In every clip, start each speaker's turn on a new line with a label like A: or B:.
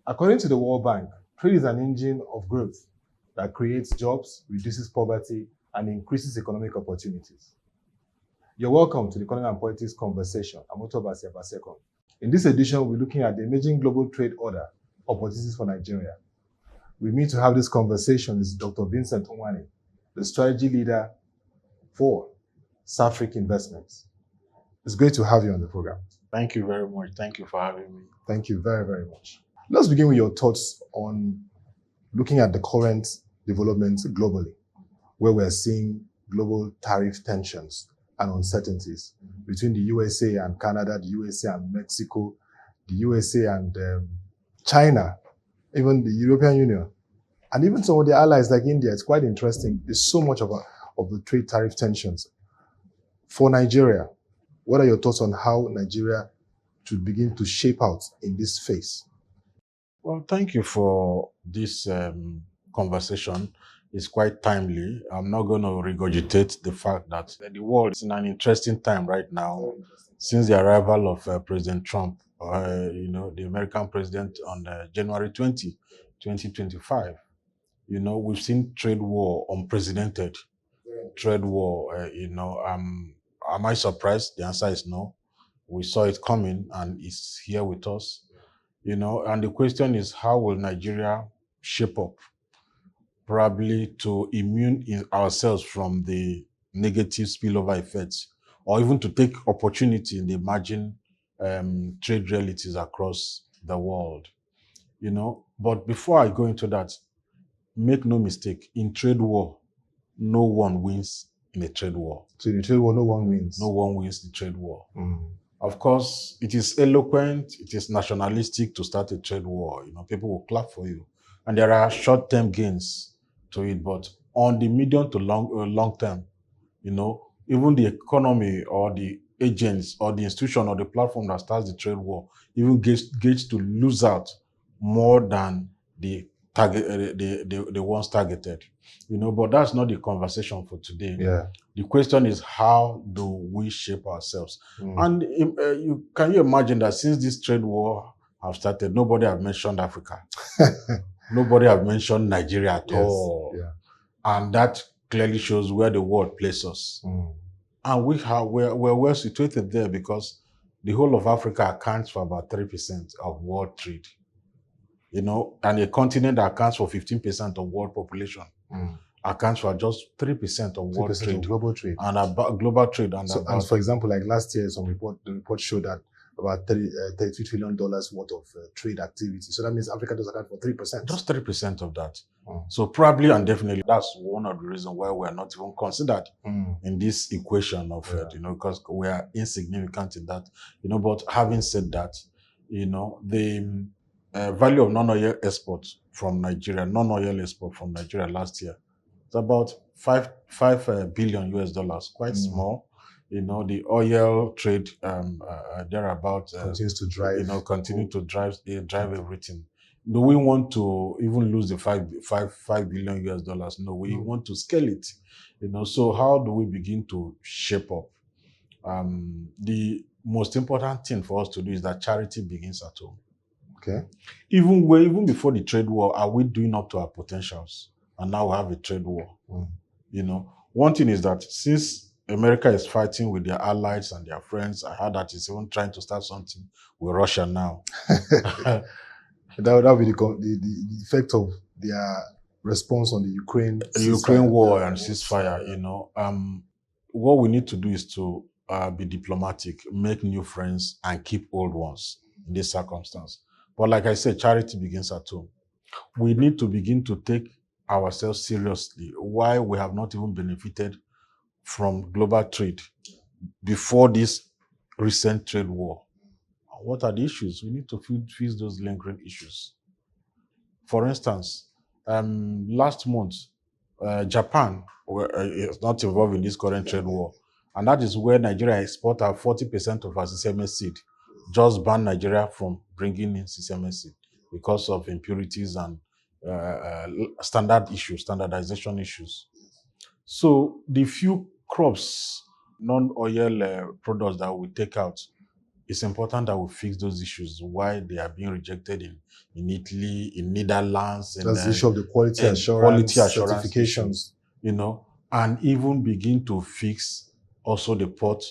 A: According to the World Bank, trade is an engine of growth that creates jobs, reduces poverty, and increases economic opportunities. You're welcome to the Economic and Politics Conversation. I'm Ottoabasi Abasiekong. In this edition, we'll be looking at the emerging global trade order opportunities for Nigeria. With me to have this conversation is Dr. Vincent Nwani, the strategy leader for Safrik Investments. It's great to have you on the program.
B: Thank you very much. Thank you for having me.
A: Thank you very, very much. Let's begin with your thoughts on looking at the current developments globally, where we're seeing global tariff tensions and uncertainties between the USA and Canada, the USA and Mexico, the USA and China, even the European Union, and even some of the allies like India. It's quite interesting. There's so much of the trade tariff tensions. For Nigeria, what are your thoughts on how Nigeria should begin to shape out in this phase?
B: Well, thank you for this conversation. It's quite timely. I'm not going to regurgitate the fact that the world is in an interesting time right now since the arrival of President Trump, the American president on January 20, 2025. We've seen trade war, unprecedented trade war. Am I surprised? The answer is no. We saw it coming and it's here with us. And the question is, how will Nigeria shape up? Probably to immune ourselves from the negative spillover effects, or even to take opportunity in the emerging trade realities across the world. But before I go into that, make no mistake, in trade war, no one wins in a trade war.
A: So in a trade war, no one wins?
B: No one wins the trade war. Of course, it is eloquent, it is nationalistic to start a trade war. People will clap for you. And there are short-term gains to it, but on the medium to long term, even the economy or the agents or the institution or the platform that starts the trade war even gets to lose out more than the target, the ones targeted. But that's not the conversation for today.
A: Yeah.
B: The question is, how do we shape ourselves? And can you imagine that since this trade war have started, nobody have mentioned Africa. Nobody have mentioned Nigeria at all.
A: Yeah.
B: And that clearly shows where the world places us. And we're well situated there because the whole of Africa accounts for about 3% of world trade. And a continent that accounts for 15% of world population accounts for just 3% of world trade.
A: Of global trade.
B: And about global trade. And
A: for example, like last year, the report showed that about $32 trillion worth of trade activity. So that means Africa does account for 3%.
B: Just 3% of that. So probably and definitely that's one of the reasons why we are not even considered in this equation of because we are insignificant in that. But having said that, the value of non-oil exports from Nigeria, last year, it's about $5 billion US, quite small. The oil trade thereabout
A: continues to drive.
B: Continue to drive everything. Do we want to even lose the $5 billion US? No, we want to scale it. So how do we begin to shape up? The most important thing for us to do is that charity begins at home.
A: Okay.
B: Even before the trade war, are we doing up to our potentials? And now we have a trade war. One thing is that since America is fighting with their allies and their friends, I heard that it's even trying to start something with Russia now.
A: That would be the effect of their response on the Ukraine
B: war and ceasefire. What we need to do is to be diplomatic, make new friends, and keep old ones in this circumstance. But like I said, charity begins at home. We need to begin to take ourselves seriously. Why we have not even benefited from global trade before this recent trade war. What are the issues? We need to fix those lingering issues. For instance, last month, Japan is not involved in this current trade war. And that is where Nigeria exports 40% of our sesame seed. Just banned Nigeria from bringing in sesame seed because of impurities and standardization issues. So the few crops, non-oil products that we take out, it's important that we fix those issues. Why they are being rejected in Italy, in Netherlands,
A: That's the issue of the quality
B: and
A: assurance,
B: quality assurance
A: certifications.
B: issues, and even begin to fix also the port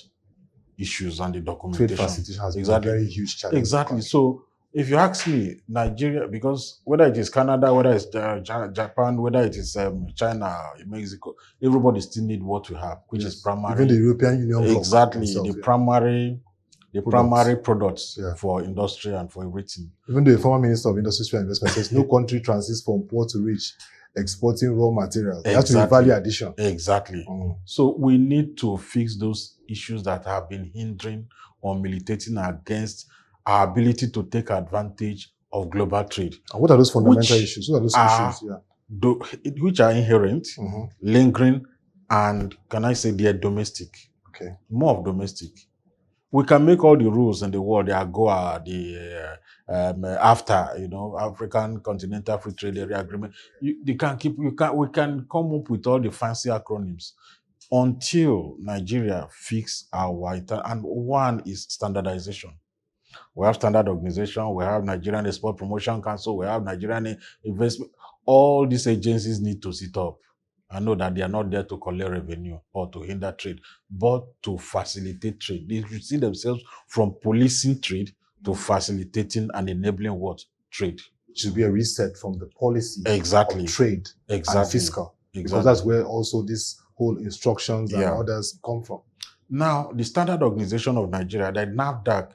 B: issues and the
A: Trade
B: documentation.
A: facilitation has been a very huge challenge.
B: Exactly. So if you ask me, Nigeria, because whether it is Canada, whether it's Japan, whether it is China, Mexico, everybody still need what we have, which is primary.
A: Even the European Union bloc
B: exactly
A: themselves,
B: the primary products
A: Yeah.
B: for industry and for everything.
A: Even the former Minister of Industry and Investment says no country transits from port to reach exporting raw materials. It has to be value addition.
B: Exactly. So we need to fix those issues that have been hindering or militating against our ability to take advantage of global trade.
A: And what are those fundamental issues? What are those issues?
B: Which are inherent, lingering, and can I say they are domestic?
A: Okay.
B: More of domestic. We can make all the rules in the world, the AGOA, after, African Continental Free Trade Area Agreement. We can come up with all the fancy acronyms until Nigeria fix our and one is standardization. We have standard organization, we have Nigerian Export Promotion Council, we have Nigerian Investment. All these agencies need to sit up. I know that they are not there to collect revenue or to hinder trade, but to facilitate trade. They should see themselves from policing trade to facilitating and enabling what? Trade.
A: It should be a reset from the policy
B: exactly.
A: of trade and fiscal.
B: Exactly.
A: Because that's where also this whole instructions and orders come from.
B: Now, the Standard Organization of Nigeria, the NAFDAC,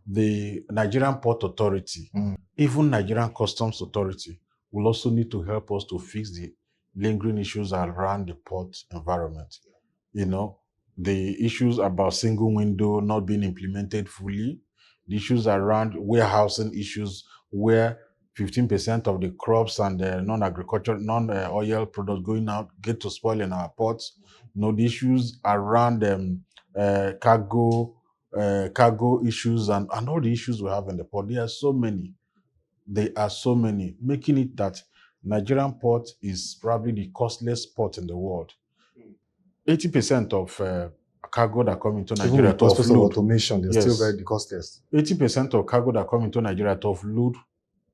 B: the Nigerian Port Authority, even Nigerian Customs Authority will also need to help us to fix the lingering issues around the port environment. The issues about single window not being implemented fully, the issues around warehousing issues where 15% of the crops and the non-agricultural, non-oil products going out get to spoil in our ports. The issues around cargo issues and all the issues we have in the port. There are so many, making it that Nigerian port is probably the costliest port in the world. 80% of cargo that come into Nigeria to offload.
A: Of automation, they're still very the costliest.
B: 80% of cargo that come into Nigeria to offload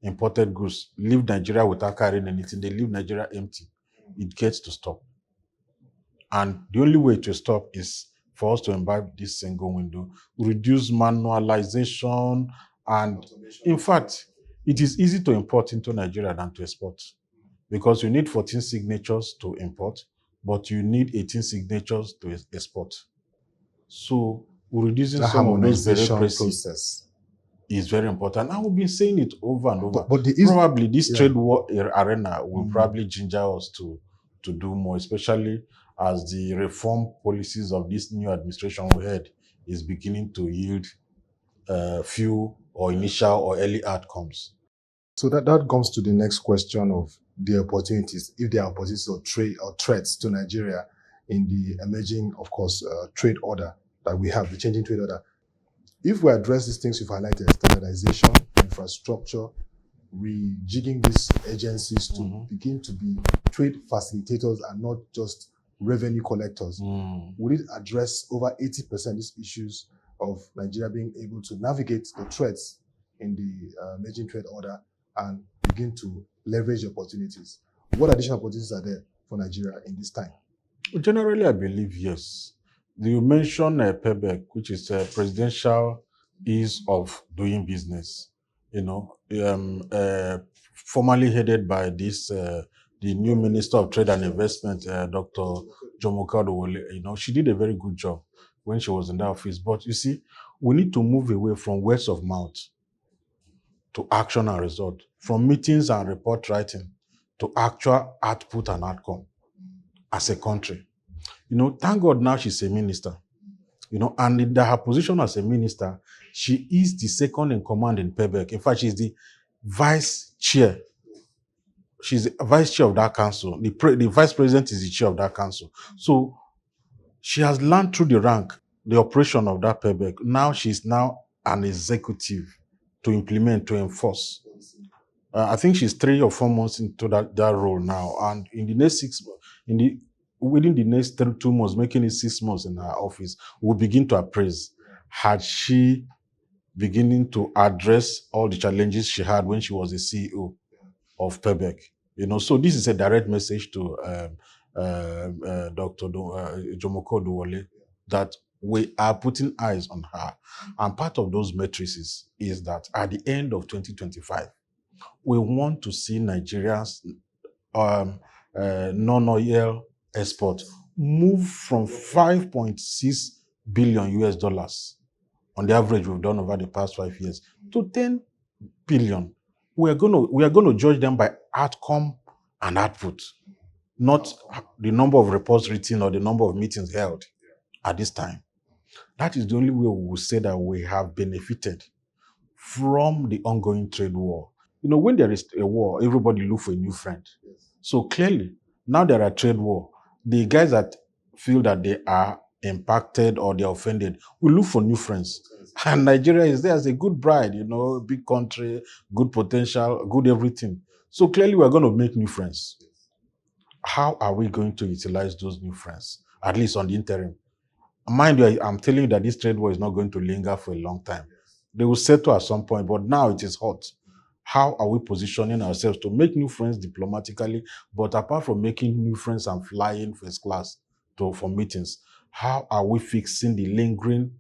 B: imported goods leave Nigeria without carrying anything. They leave Nigeria empty. It gets to stop. And the only way to stop is for us to imbibe this single window, reduce manualization, and in fact, it is easy to import into Nigeria than to export because you need 14 signatures to import, but you need 18 signatures to export. So reducing
A: that
B: some of those
A: process
B: is very important. And we've been saying it over and over.
A: But
B: probably this trade war arena will probably ginger us to do more, especially as the reform policies of this new administration we had is beginning to yield few or initial or early outcomes.
A: So that comes to the next question of the opportunities, if there are opportunities or trade or threats to Nigeria in the emerging, of course, trade order that we have, the changing trade order. If we address these things you've highlighted, standardization, infrastructure, rejigging these agencies to begin to be trade facilitators and not just revenue collectors, would it address over 80% these issues of Nigeria being able to navigate the threats in the emerging trade order and begin to leverage opportunities? What additional opportunities are there for Nigeria in this time?
B: Generally, I believe yes. You mentioned PEBEC, which is a presidential ease of doing business. Formerly headed by the new Minister of Trade and Investment, Dr. Jomoka Adewole. She did a very good job when she was in the office. But you see, we need to move away from words of mouth to action and result, from meetings and report writing to actual output and outcome as a country. Thank God now she's a minister. And in her position as a minister, she is the second in command in PEBEC. In fact, she's the vice chair. She's the vice chair of that council. The vice president is the chair of that council. So she has learned through the rank the operation of that PEBEC. Now she's now an executive to implement, to enforce. I think she's 3 or 4 months into that role now. And in the next 6 months, within the next 2 months, making it 6 months in her office, we'll begin to appraise had she beginning to address all the challenges she had when she was the CEO of PEBEC? So this is a direct message to Dr. Jomoko Duwole that we are putting eyes on her. And part of those matrices is that at the end of 2025, we want to see Nigeria's non-oil export move from 5.6 billion US dollars on the average we've done over the past 5 years to 10 billion. We are going to judge them by outcome and output, not the number of reports written or the number of meetings held at this time. That is the only way we will say that we have benefited from the ongoing trade war. When there is a war, everybody look for a new friend. So clearly, now there are trade war. The guys that feel that they are impacted or they're offended will look for new friends. And Nigeria is there as a good bride, big country, good potential, good everything. So clearly, we're going to make new friends. How are we going to utilize those new friends, at least on the interim? Mind you, I'm telling you that this trade war is not going to linger for a long time. They will settle at some point, but now it is hot. How are we positioning ourselves to make new friends diplomatically? But apart from making new friends and flying first class for meetings, how are we fixing the lingering,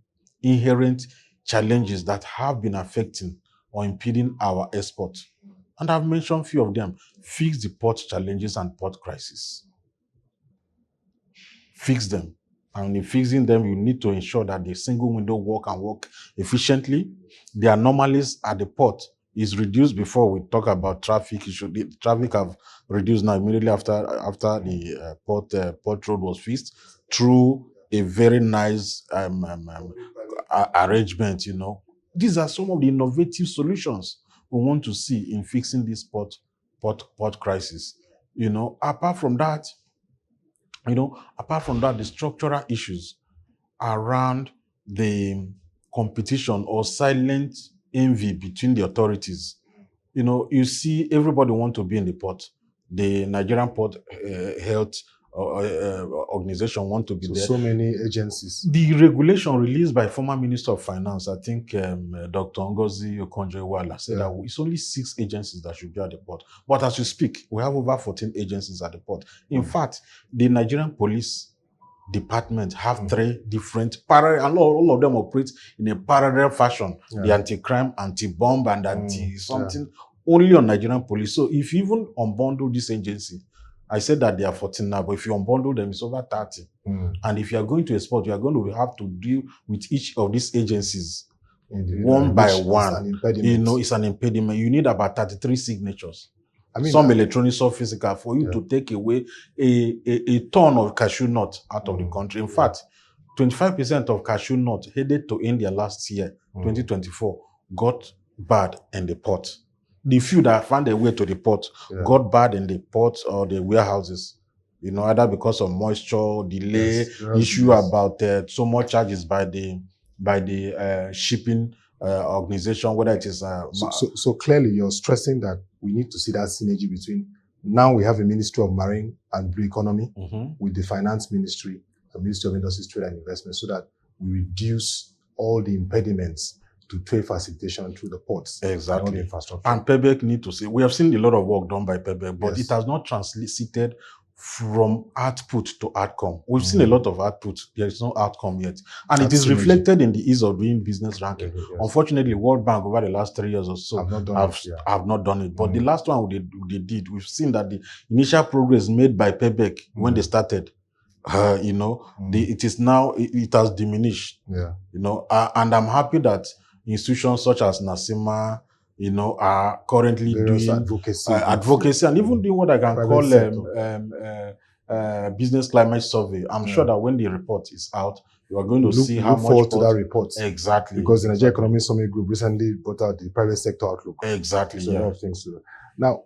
B: inherent challenges that have been affecting or impeding our export? And I've mentioned a few of them. Fix the port challenges and port crisis. Fix them. And in fixing them, you need to ensure that the single window work efficiently. The anomalies at the port is reduced. Before we talk about traffic issue, the traffic have reduced now immediately after the port road was fixed through a very nice arrangement. These are some of the innovative solutions we want to see in fixing this port crisis. Apart from that, the structural issues around the competition or silent envy between the authorities. You see everybody want to be in the port. The Nigerian Port Health Organization want to be there.
A: So many agencies.
B: The regulation released by former Minister of Finance, I think Dr. Ngozi Okonjo-Iweala, said that it's only 6 agencies that should be at the port. But as we speak, we have over 14 agencies at the port. In fact, the Nigerian Police Department have 3 different parallel, and all of them operate in a parallel fashion. The anti-crime, anti-bomb, and anti-something only on Nigerian police. So if you even unbundle this agency, I said that they are 14 now, but if you unbundle them, it's over 30. And if you are going to export, you are going to have to deal with each of these agencies one by one. It's an impediment. You need about 33 signatures. Some electronic, some physical, for you to take away a ton of cashew nut out of the country. In fact, 25% of cashew nut headed to India last year, 2024, got bad in the port. The few that found their way to the port got bad in the port or the warehouses, either because of moisture, delay, issue about so much charges by the shipping organization, whether it is...
A: So clearly you're stressing that we need to see that synergy between, now we have a Ministry of Marine and Blue Economy with the Finance Ministry, the Ministry of Industries, Trade and Investment, so that we reduce all the impediments to trade facilitation through the ports.
B: Exactly.
A: And all the infrastructure.
B: And PEBEC need to say, we have seen a lot of work done by PEBEC, but it has not translated from output to outcome. We've seen a lot of output. There is no outcome yet. And it is reflected in the ease of doing business ranking. Unfortunately, World Bank over the last 3 years or so have not done it. But the last one they did, we've seen that the initial progress made by PEBEC when they started, it is now, it has diminished. And I'm happy that institutions such as NASIMA, are currently doing advocacy and even doing what I can call business climate survey. I'm sure that when the report is out, you are going to see how much
A: forward to that report.
B: Exactly.
A: Because the Nigeria Economic Summit Group recently brought out the private sector outlook.
B: Exactly.
A: So a lot of things to do. Now,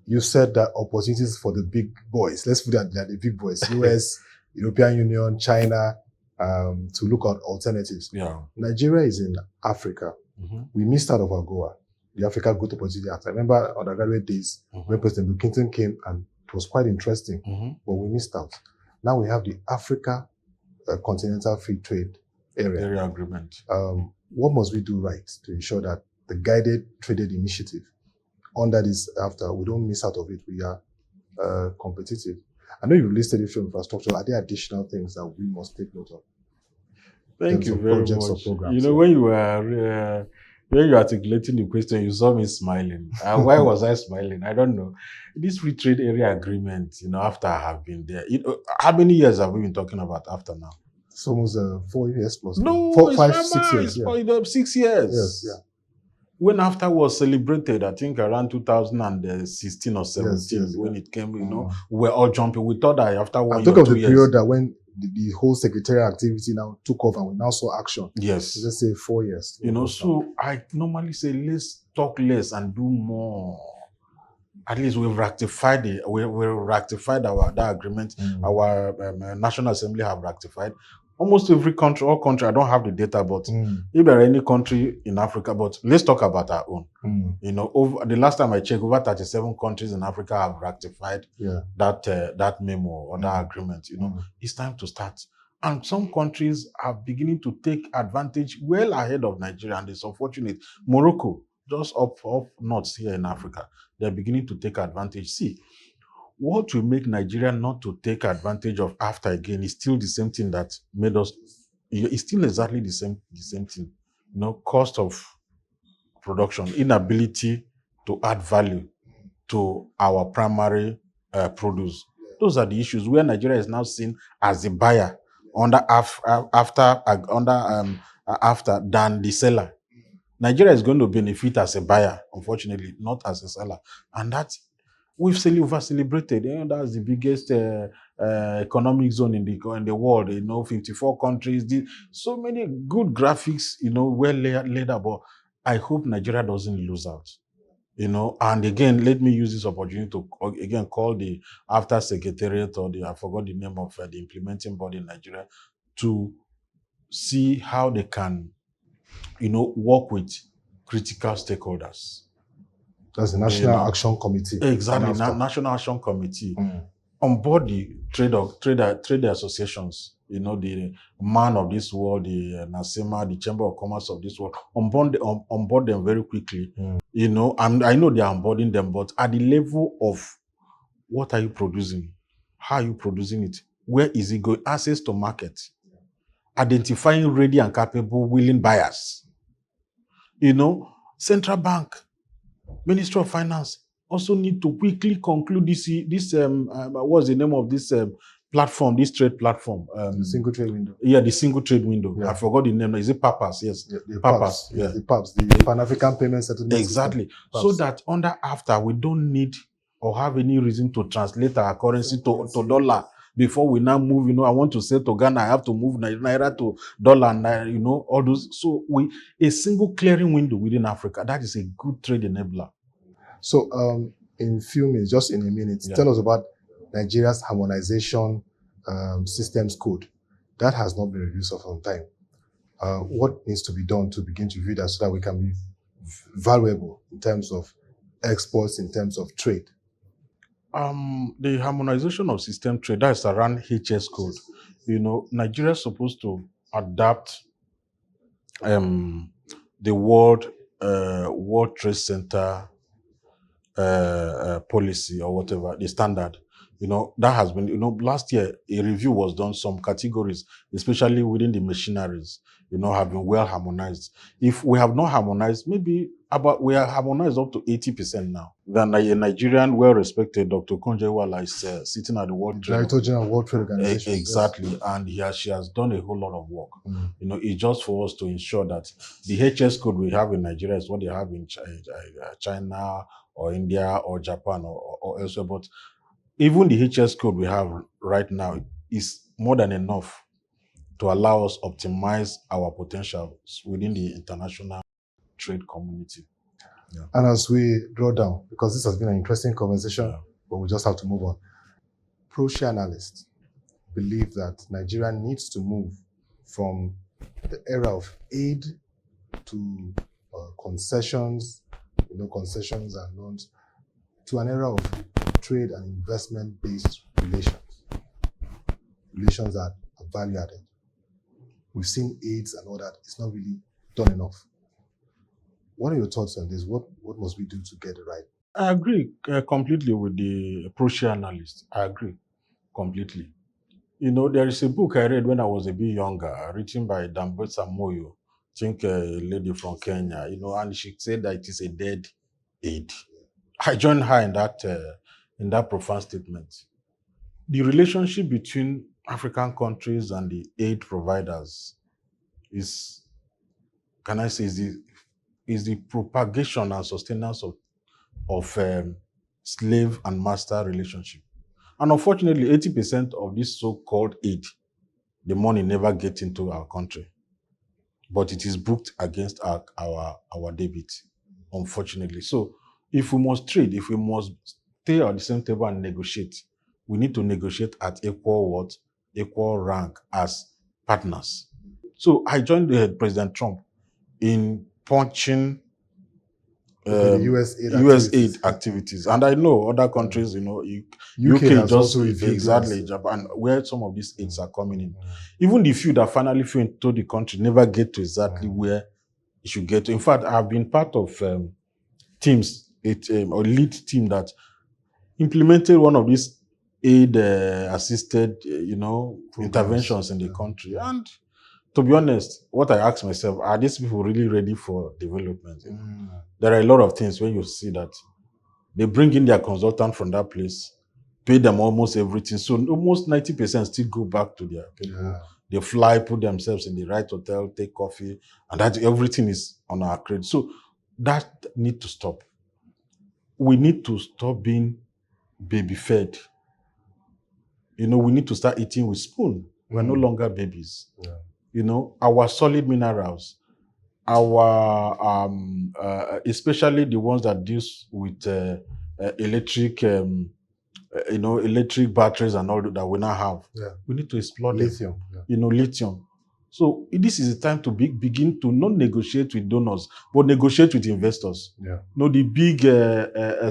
A: you said that opportunities for the big boys, let's put that the big boys, US, European Union, China, to look at alternatives. Nigeria is in Africa. We missed out of AGOA, the Africa Growth Opportunity Act. I remember undergraduate days when President Bill Clinton came, and it was quite interesting, but we missed out. Now we have the Africa Continental Free Trade area.
B: agreement.
A: What must we do right to ensure that the guided traded initiative under this after we don't miss out of it, we are competitive? I know you've listed issue infrastructure. Are there additional things that we must take note of?
B: Thank you very
A: projects
B: much.
A: or programs,
B: You know, when you were articulating the question, you saw me smiling. Why was I smiling? I don't know. This free trade area agreement, you know, after I have been there, how many years have we been talking about after now?
A: It's almost 4 years plus.
B: No,
A: 4,
B: it's
A: 5,
B: not
A: 6 years.
B: It's 6 years.
A: Yes, yeah.
B: When after was celebrated, I think around 2016 or 17,
A: yes,
B: when it came, you know, we were all jumping. We thought that after 1
A: I
B: year,
A: think of
B: 2
A: the
B: years,
A: period that when the whole secretarial activity now took off and we now saw action.
B: yes,
A: Let's say 4 years.
B: you know, so I normally say let's talk less and do more. At least we've rectified it. We've rectified that agreement. Our National Assembly have rectified. Almost every country, all country, I don't have the data, but if there are any country in Africa, but let's talk about our own. You know, over the last time I checked, over 37 countries in Africa have rectified that memo or that agreement. You know, it's time to start. And some countries are beginning to take advantage well ahead of Nigeria, and it's unfortunate. Morocco, just up north here in Africa, they're beginning to take advantage. See, what will make Nigeria not to take advantage of after again is still the same thing that made us. It's still exactly the same thing. You know, cost of production, inability to add value to our primary produce. Those are the issues where Nigeria is now seen as the buyer after than the seller. Nigeria is going to benefit as a buyer, unfortunately, not as a seller, and that we've celebrated. You know, that's the biggest economic zone in the world. You know, 54 countries. So many good graphics. You know, well laid out. But I hope Nigeria doesn't lose out. You know, and again, let me use this opportunity to again call the after secretariat or I forgot the name of the implementing body in Nigeria to see how they can, you know, work with critical stakeholders.
A: That's the National Action Committee.
B: Exactly, National Action Committee. On board the trade associations, you know, the man of this world, the NASEMA, the Chamber of Commerce of this world, on board them very quickly. You know, and I know they are onboarding them, but at the level of what are you producing? How are you producing it? Where is it going? Access to market. Identifying ready and capable, willing buyers. You know, Central Bank, Ministry of Finance also need to quickly conclude this what's the name of this platform, this trade platform?
A: The single trade window.
B: Yeah, the single trade window. I forgot the name. Is it PAPAS? Yes.
A: The
B: PAPAS.
A: Yeah. The PAPS, the Pan-African Payment Settlement
B: Exactly.
A: System.
B: So that under after we don't need or have any reason to translate our currency to dollar before we now move. You know, I want to sell to Ghana, I have to move naira to dollar, and you know, all those. So a single clearing window within Africa, that is a good trade enabler.
A: So in few minutes, just in a minute, tell us about Nigeria's harmonization systems code. That has not been reviewed for some time. What needs to be done to begin to review that so that we can be valuable in terms of exports, in terms of trade?
B: The harmonization of system trade, that's around HS code. You know, Nigeria is supposed to adapt the World Trade Center policy or whatever, the standard. You know, that has been, you know, last year a review was done. Some categories, especially within the machineries, you know, have been well harmonized. If we have not harmonized, maybe we are harmonized up to 80% now. Then a Nigerian well-respected Dr. Konjewala is sitting at the World Trade.
A: Director General World Trade Organization.
B: Exactly, yes. And she has done a whole lot of work. You know, it's just for us to ensure that the HS code we have in Nigeria is what they have in China or India or Japan or elsewhere. But even the HS code we have right now is more than enough to allow us optimize our potentials within the international trade community. Yeah.
A: And as we draw down, because this has been an interesting conversation, but we just have to move on. Pro-share analysts believe that Nigeria needs to move from the era of aid to concessions, you know, concessions and loans, to an era of trade and investment-based relations that are value-added. We've seen AIDS and all that. It's not really done enough. What are your thoughts on this? What must we do to get it right?
B: I agree completely with the pro-share analyst. I agree completely. There is a book I read when I was a bit younger, written by Dambetsa Moyo, I think a lady from Kenya, and she said that it is a dead aid. I join her in that profound statement. The relationship between African countries and the aid providers is, can I say, is the propagation and sustenance of slave and master relationship. And unfortunately, 80% of this so-called aid, the money never gets into our country, but it is booked against our debit, unfortunately. So if we must trade, if we must stay at the same table and negotiate, we need to negotiate at equal rank as partners. So I joined President Trump in punching US aid activities. And I know other countries, UK
A: has
B: just
A: also reviewed
B: exactly Japan, where some of these aids are coming in. Even the few that finally flew into the country never get to exactly where it should get to. In fact, I've been part of teams, or lead team that implemented one of these aid assisted, interventions in the country. And to be honest, what I ask myself, are these people really ready for development? There are a lot of things when you see that they bring in their consultant from that place, pay them almost everything. So almost 90% still go back to their people.
A: Yeah.
B: They fly, put themselves in the right hotel, take coffee, and that everything is on our credit. So that need to stop. We need to stop being baby fed. We need to start eating with spoon. We're no longer babies.
A: Yeah.
B: Our solid minerals, our especially the ones that deals with electric electric batteries and all that we now have.
A: Yeah.
B: We need to explore
A: Lithium.
B: them. Lithium. So this is the time to begin to not negotiate with donors, but negotiate with investors.
A: Yeah.
B: The big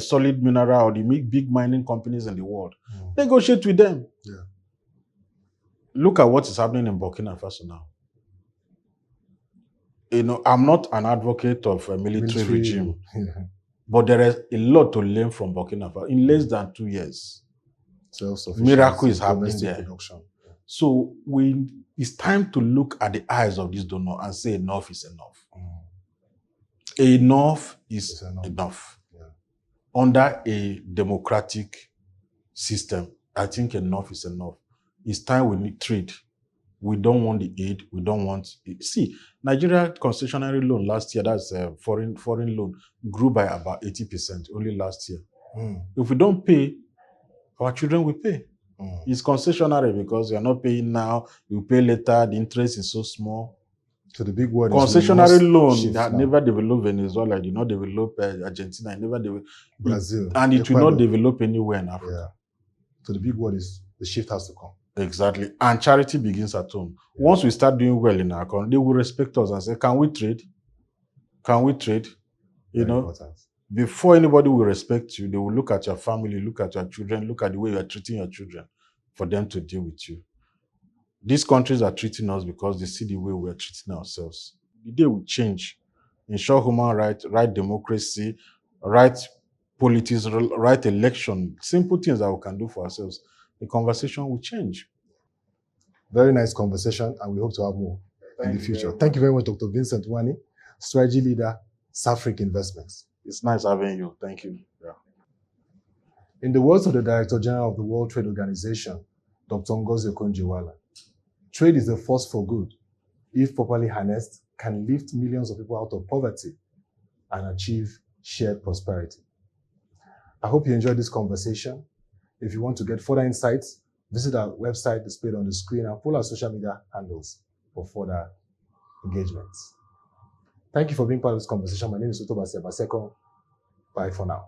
B: solid mineral or the big mining companies in the world. Negotiate with them.
A: Yeah.
B: Look at what is happening in Burkina Faso now. I'm not an advocate of a military regime, but there is a lot to learn from Burkina Faso. In less than 2 years, miracle is happening there.
A: Production.
B: So it's time to look at the eyes of this donor and say enough is enough. Enough is enough.
A: Yeah.
B: Under a democratic system, I think enough is enough. It's time we need trade. We don't want the aid. We don't want it. See, Nigeria concessionary loan last year, that's a foreign loan, grew by about 80% only last year. If we don't pay, our children will pay. It's concessionary because you're not paying now, you pay later, the interest is so small.
A: So the big word
B: concessionary loan that never developed Venezuela, did not develop Argentina, never developed
A: Brazil,
B: and it will not develop anywhere in Africa.
A: Yeah. So the big word is the shift has to come.
B: Exactly. And charity begins at home. Yeah. Once we start doing well in our country, they will respect us and say, can we trade? Can we trade? Important. Before anybody will respect you, they will look at your family, look at your children, look at the way you are treating your children for them to deal with you. These countries are treating us because they see the way we are treating ourselves. The day will change. Ensure human rights, right democracy, right politics, right election, simple things that we can do for ourselves. The conversation will change.
A: Very nice conversation, and we hope to have more in the future. Thank you very much, Dr. Vincent Nwani, strategy leader, Safrik Investments.
B: It's nice having you. Thank you. Yeah.
A: In the words of the Director General of the World Trade Organization, Dr. Ngozi Okonjo-Iweala, trade is a force for good. If properly harnessed, can lift millions of people out of poverty and achieve shared prosperity. I hope you enjoyed this conversation. If you want to get further insights, visit our website displayed on the screen and follow our social media handles for further engagements. Thank you for being part of this conversation. My name is Ottoabasi Abasiekong. Bye for now.